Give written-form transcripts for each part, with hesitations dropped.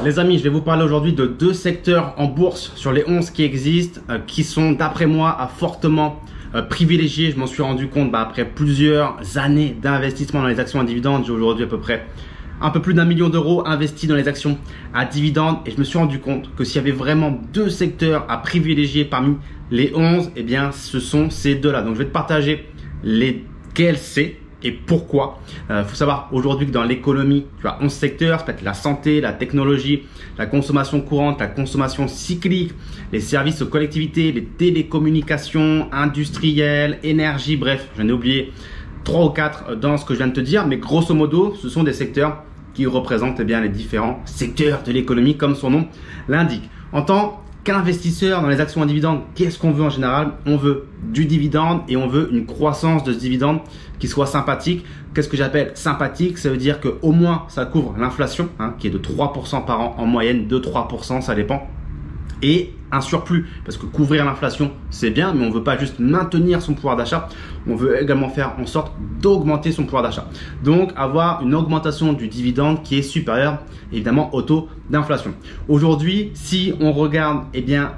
Les amis, je vais vous parler aujourd'hui de deux secteurs en bourse sur les 11 qui existent, qui sont d'après moi fortement privilégiés. Je m'en suis rendu compte après plusieurs années d'investissement dans les actions à dividendes. J'ai aujourd'hui à peu près un peu plus d'1 million d'euros investis dans les actions à dividendes et je me suis rendu compte que s'il y avait vraiment deux secteurs à privilégier parmi les 11, eh bien ce sont ces deux-là. Donc je vais te partager lesquels c'est et pourquoi. Faut savoir aujourd'hui que dans l'économie, tu as 11 secteurs, ça peut être la santé, la technologie, la consommation courante, la consommation cyclique, les services aux collectivités, les télécommunications, industriels, énergie, bref, j'en ai oublié 3 ou 4 dans ce que je viens de te dire, mais grosso modo, ce sont des secteurs qui représentent bien les différents secteurs de l'économie comme son nom l'indique. En tant qu'investisseur dans les actions à dividendes, qu'est-ce qu'on veut en général? On veut du dividende et on veut une croissance de ce dividende qui soit sympathique. Qu'est-ce que j'appelle sympathique? Ça veut dire que au moins ça couvre l'inflation qui est de 3% par an en moyenne, 2-3%, ça dépend. Et un surplus, parce que couvrir l'inflation c'est bien, mais on ne veut pas juste maintenir son pouvoir d'achat, on veut également faire en sorte d'augmenter son pouvoir d'achat. Donc avoir une augmentation du dividende qui est supérieure évidemment au taux d'inflation. Aujourd'hui, si on regarde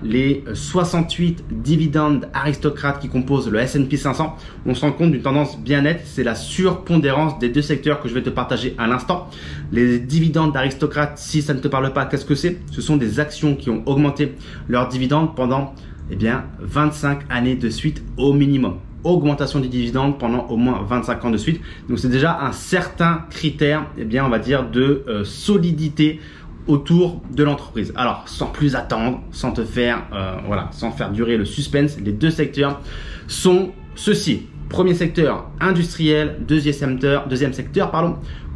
les 68 dividendes aristocrates qui composent le S&P 500, on se rend compte d'une tendance bien nette, c'est la surpondérance des deux secteurs que je vais te partager à l'instant. Les dividendes d'aristocrates, si ça ne te parle pas, qu'est-ce que c'est? Ce sont des actions qui ont augmenté leurs dividendes pendant 25 années de suite au minimum. Augmentation des dividendes pendant au moins 25 ans de suite. Donc c'est déjà un certain critère, on va dire, de solidité autour de l'entreprise. Alors sans plus attendre, sans faire durer le suspense, les deux secteurs sont ceux-ci. Premier secteur industriel, deuxième secteur,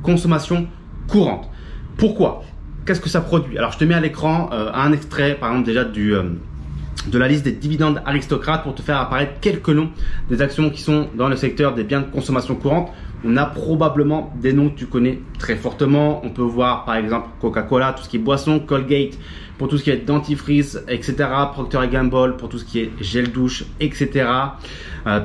consommation courante. Pourquoi? Qu'est-ce que ça produit? Alors je te mets à l'écran un extrait par exemple déjà de la liste des dividendes aristocrates pour te faire apparaître quelques noms des actions qui sont dans le secteur des biens de consommation courante. On a probablement des noms que tu connais très fortement. On peut voir par exemple Coca-Cola, tout ce qui est boisson, Colgate pour tout ce qui est dentifrice, etc. Procter & Gamble pour tout ce qui est gel douche, etc.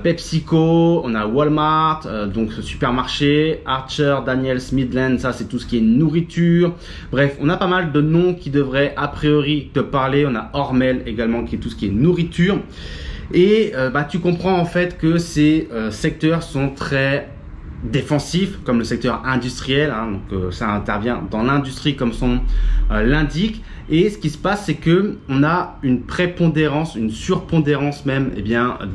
PepsiCo, on a Walmart, donc ce supermarché, Archer, Daniels, Midland, ça c'est tout ce qui est nourriture. Bref, on a pas mal de noms qui devraient a priori te parler. On a Hormel également qui est tout ce qui est nourriture. Et tu comprends en fait que ces secteurs sont très défensif comme le secteur industriel, donc ça intervient dans l'industrie comme son nom l'indique. Et ce qui se passe, c'est que on a une prépondérance, une surpondérance même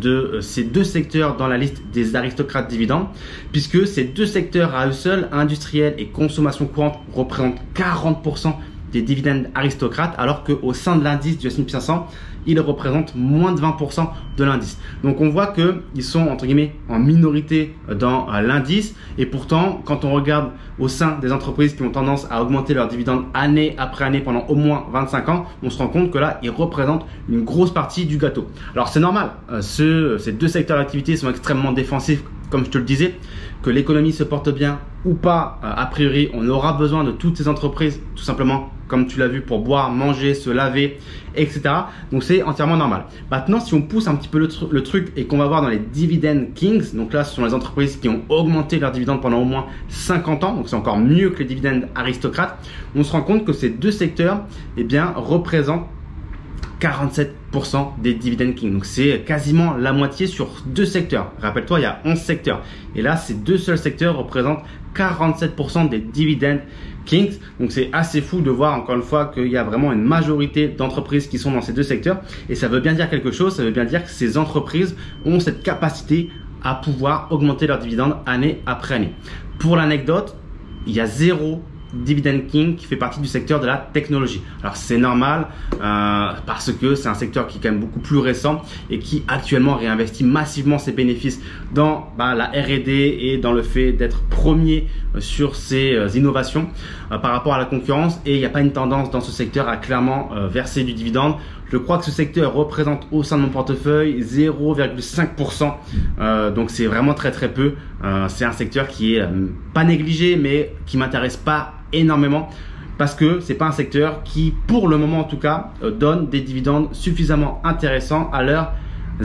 de ces deux secteurs dans la liste des aristocrates dividendes, puisque ces deux secteurs à eux seuls, industriel et consommation courante, représentent 40% des dividendes aristocrates, alors qu'au sein de l'indice du S&P 500, ils représentent moins de 20% de l'indice. Donc on voit qu'ils sont entre guillemets en minorité dans l'indice, et pourtant quand on regarde au sein des entreprises qui ont tendance à augmenter leurs dividendes année après année pendant au moins 25 ans, on se rend compte que là ils représentent une grosse partie du gâteau. Alors c'est normal, ces deux secteurs d'activité sont extrêmement défensifs, comme je te le disais. Que l'économie se porte bien ou pas, a priori on aura besoin de toutes ces entreprises tout simplement, comme tu l'as vu, pour boire, manger, se laver, etc. Donc c'est entièrement normal. Maintenant, si on pousse un petit peu le truc et qu'on va voir dans les Dividend Kings, donc là ce sont les entreprises qui ont augmenté leurs dividendes pendant au moins 50 ans, donc c'est encore mieux que les dividendes aristocrates, on se rend compte que ces deux secteurs représentent 47% des Dividend Kings. Donc c'est quasiment la moitié sur deux secteurs. Rappelle-toi, il y a 11 secteurs. Et là, ces deux seuls secteurs représentent 47% des Dividend Kings. Donc c'est assez fou de voir encore une fois qu'il y a vraiment une majorité d'entreprises qui sont dans ces deux secteurs. Et ça veut bien dire quelque chose. Ça veut bien dire que ces entreprises ont cette capacité à pouvoir augmenter leurs dividendes année après année. Pour l'anecdote, il y a 0 Dividend King qui fait partie du secteur de la technologie. Alors c'est normal parce que c'est un secteur qui est quand même beaucoup plus récent et qui actuellement réinvestit massivement ses bénéfices dans la R&D et dans le fait d'être premier sur ces innovations par rapport à la concurrence, et il n'y a pas une tendance dans ce secteur à clairement verser du dividende. Je crois que ce secteur représente au sein de mon portefeuille 0,5%, donc c'est vraiment très peu. C'est un secteur qui est pas négligé, mais qui m'intéresse pas énormément parce que c'est pas un secteur qui, pour le moment en tout cas, donne des dividendes suffisamment intéressants à leurs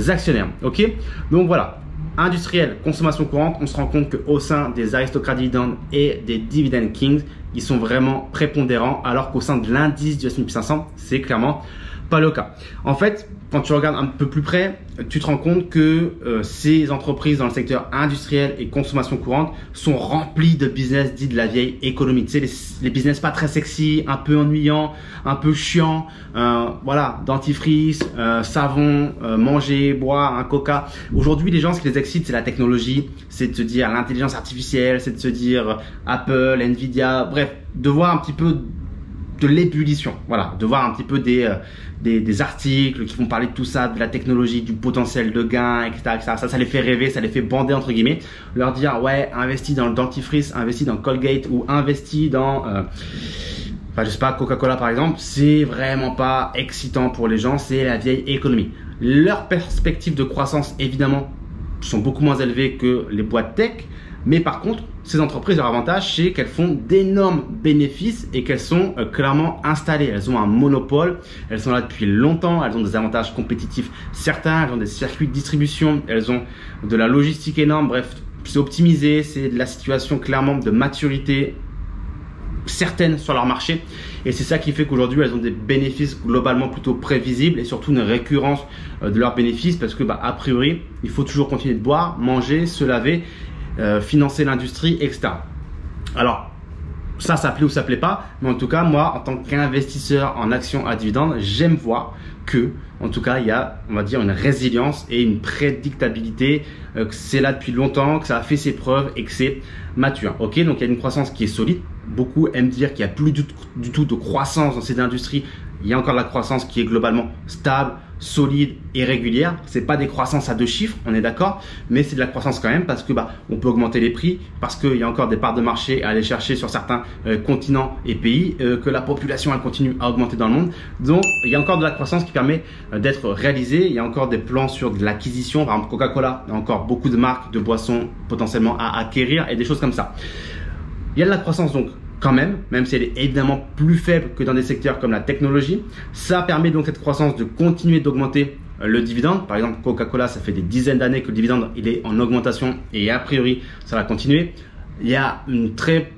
actionnaires. Ok, donc voilà. industriel, consommation courante, on se rend compte qu'au sein des aristocrates dividendes et des dividend kings, ils sont vraiment prépondérants, alors qu'au sein de l'indice du S&P 500, c'est clairement pas le cas. En fait, quand tu regardes un peu plus près, tu te rends compte que ces entreprises dans le secteur industriel et consommation courante sont remplies de business dits de la vieille économie. Tu sais, les business pas très sexy, un peu ennuyants, un peu chiants, voilà, dentifrice, savon, manger, boire, un coca. Aujourd'hui, les gens, ce qui les excite, c'est la technologie, c'est de se dire l'intelligence artificielle, c'est de se dire Apple, Nvidia, bref, de voir un petit peu de l'ébullition, voilà, de voir un petit peu des articles qui vont parler de tout ça, de la technologie, du potentiel de gain, etc., etc. Ça les fait rêver, ça les fait bander entre guillemets. Leur dire ouais, investis dans le dentifrice, investis dans Colgate ou investis dans, je sais pas, Coca-Cola par exemple, c'est vraiment pas excitant pour les gens, c'est la vieille économie. Leurs perspectives de croissance évidemment sont beaucoup moins élevées que les boîtes tech. Mais par contre, ces entreprises, leur avantage, c'est qu'elles font d'énormes bénéfices et qu'elles sont clairement installées. Elles ont un monopole, elles sont là depuis longtemps, elles ont des avantages compétitifs certains, elles ont des circuits de distribution, elles ont de la logistique énorme. Bref, c'est optimisé, c'est de la situation clairement de maturité certaines sur leur marché. Et c'est ça qui fait qu'aujourd'hui, elles ont des bénéfices globalement plutôt prévisibles et surtout une récurrence de leurs bénéfices parce que, a priori, il faut toujours continuer de boire, manger, se laver, financer l'industrie, etc. Alors, ça plaît ou ça plaît pas, mais en tout cas, moi, en tant qu'investisseur en actions à dividendes, j'aime voir que, en tout cas, il y a, on va dire, une résilience et une prédictabilité, que c'est là depuis longtemps, que ça a fait ses preuves et que c'est mature. Ok, donc il y a une croissance qui est solide. Beaucoup aiment dire qu'il n'y a plus du tout de croissance dans ces industries. Il y a encore de la croissance qui est globalement stable, solide et régulière. C'est pas des croissances à 2 chiffres, on est d'accord, mais c'est de la croissance quand même parce que on peut augmenter les prix, parce qu'il y a encore des parts de marché à aller chercher sur certains continents et pays, que la population elle continue à augmenter dans le monde. Donc il y a encore de la croissance qui permet d'être réalisée. Il y a encore des plans sur de l'acquisition, par exemple Coca-Cola, il y a encore beaucoup de marques de boissons potentiellement à acquérir et des choses comme ça. Il y a de la croissance donc quand même si elle est évidemment plus faible que dans des secteurs comme la technologie. Ça permet donc cette croissance de continuer d'augmenter le dividende. Par exemple, Coca-Cola, ça fait des dizaines d'années que le dividende il est en augmentation et a priori, ça va continuer. Il y a une très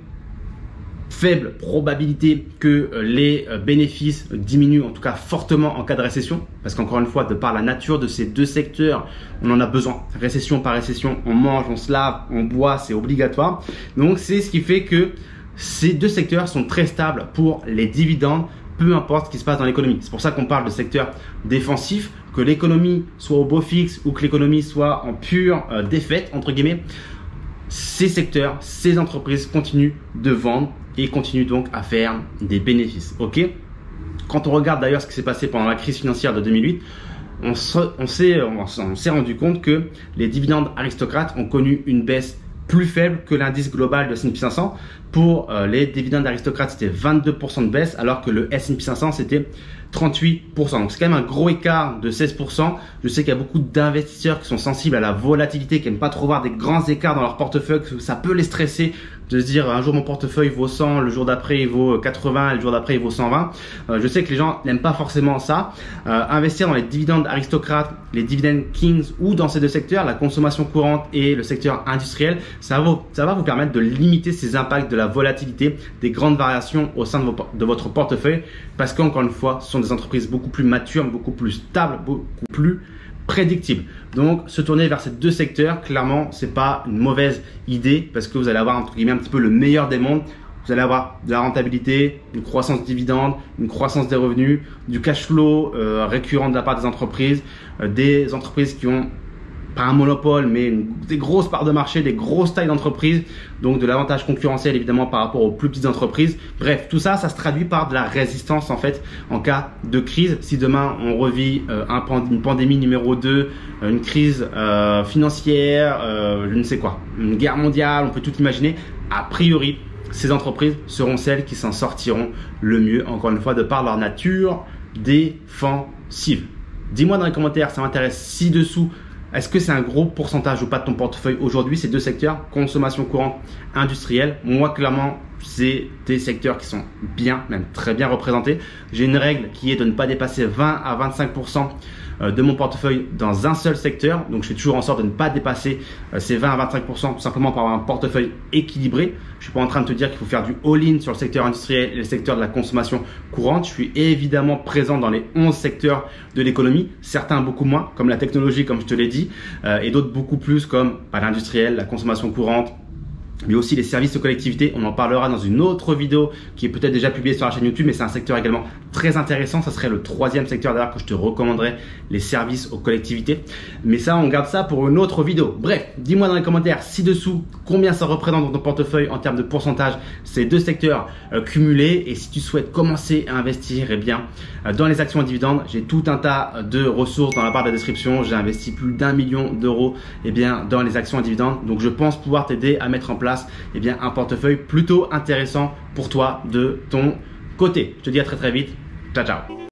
faible probabilité que les bénéfices diminuent, en tout cas fortement en cas de récession, parce qu'encore une fois, de par la nature de ces deux secteurs, on en a besoin. Récession par récession, on mange, on se lave, on boit, c'est obligatoire. Donc c'est ce qui fait que ces deux secteurs sont très stables pour les dividendes, peu importe ce qui se passe dans l'économie. C'est pour ça qu'on parle de secteur défensif, que l'économie soit au beau fixe ou que l'économie soit en pure défaite, entre guillemets. Ces secteurs, ces entreprises continuent de vendre et continuent donc à faire des bénéfices. Ok ? Quand on regarde d'ailleurs ce qui s'est passé pendant la crise financière de 2008, on s'est rendu compte que les dividendes aristocrates ont connu une baisse plus faible que l'indice global de S&P 500. Pour les dividendes aristocrates, c'était 22% de baisse, alors que le S&P 500, c'était 38%. Donc, c'est quand même un gros écart de 16%. Je sais qu'il y a beaucoup d'investisseurs qui sont sensibles à la volatilité, qui n'aiment pas trop voir des grands écarts dans leur portefeuille, que ça peut les stresser de se dire un jour mon portefeuille vaut 100, le jour d'après il vaut 80 et le jour d'après il vaut 120. Je sais que les gens n'aiment pas forcément ça. Investir dans les dividendes aristocrates, les dividend kings ou dans ces deux secteurs, la consommation courante et le secteur industriel, ça va vous permettre de limiter ces impacts de la volatilité, des grandes variations au sein de votre portefeuille, parce qu'encore une fois, ce sont des entreprises beaucoup plus matures, beaucoup plus stables, beaucoup plus prédictible. Donc, se tourner vers ces deux secteurs, clairement, c'est pas une mauvaise idée parce que vous allez avoir entre guillemets un petit peu le meilleur des mondes. Vous allez avoir de la rentabilité, une croissance dividende, une croissance des revenus, du cash flow récurrent de la part des entreprises qui ont pas un monopole, mais des grosses parts de marché, des grosses tailles d'entreprise, donc de l'avantage concurrentiel évidemment par rapport aux plus petites entreprises. Bref, tout ça, ça se traduit par de la résistance en fait en cas de crise. Si demain on revit une pandémie numéro 2, une crise financière, je ne sais quoi, une guerre mondiale, on peut tout imaginer, a priori, ces entreprises seront celles qui s'en sortiront le mieux, encore une fois, de par leur nature défensive. Dis-moi dans les commentaires, ça m'intéresse ci-dessous. Est-ce que c'est un gros pourcentage ou pas de ton portefeuille aujourd'hui, ces deux secteurs, consommation courante, industrielle? Moi, clairement, c'est des secteurs qui sont bien, même très bien représentés. J'ai une règle qui est de ne pas dépasser 20 à 25% de mon portefeuille dans un seul secteur. Donc, je fais toujours en sorte de ne pas dépasser ces 20 à 25% tout simplement pour avoir un portefeuille équilibré. Je suis pas en train de te dire qu'il faut faire du all-in sur le secteur industriel et le secteur de la consommation courante. Je suis évidemment présent dans les 11 secteurs de l'économie, certains beaucoup moins, comme la technologie, comme je te l'ai dit, et d'autres beaucoup plus comme l'industriel, la consommation courante, mais aussi les services aux collectivités. On en parlera dans une autre vidéo qui est peut-être déjà publiée sur la chaîne YouTube, mais c'est un secteur également très intéressant. Ça serait le troisième secteur d'ailleurs que je te recommanderais, les services aux collectivités. Mais ça, on garde ça pour une autre vidéo. Bref, dis-moi dans les commentaires ci-dessous combien ça représente dans ton portefeuille en termes de pourcentage ces deux secteurs cumulés. Et si tu souhaites commencer à investir, eh bien, dans les actions à dividendes, j'ai tout un tas de ressources dans la barre de la description. J'ai investi plus d'1 million d'euros dans les actions à dividendes. Donc, je pense pouvoir t'aider à mettre en place un portefeuille plutôt intéressant pour toi de ton côté. Je te dis à très très vite. Ciao, ciao.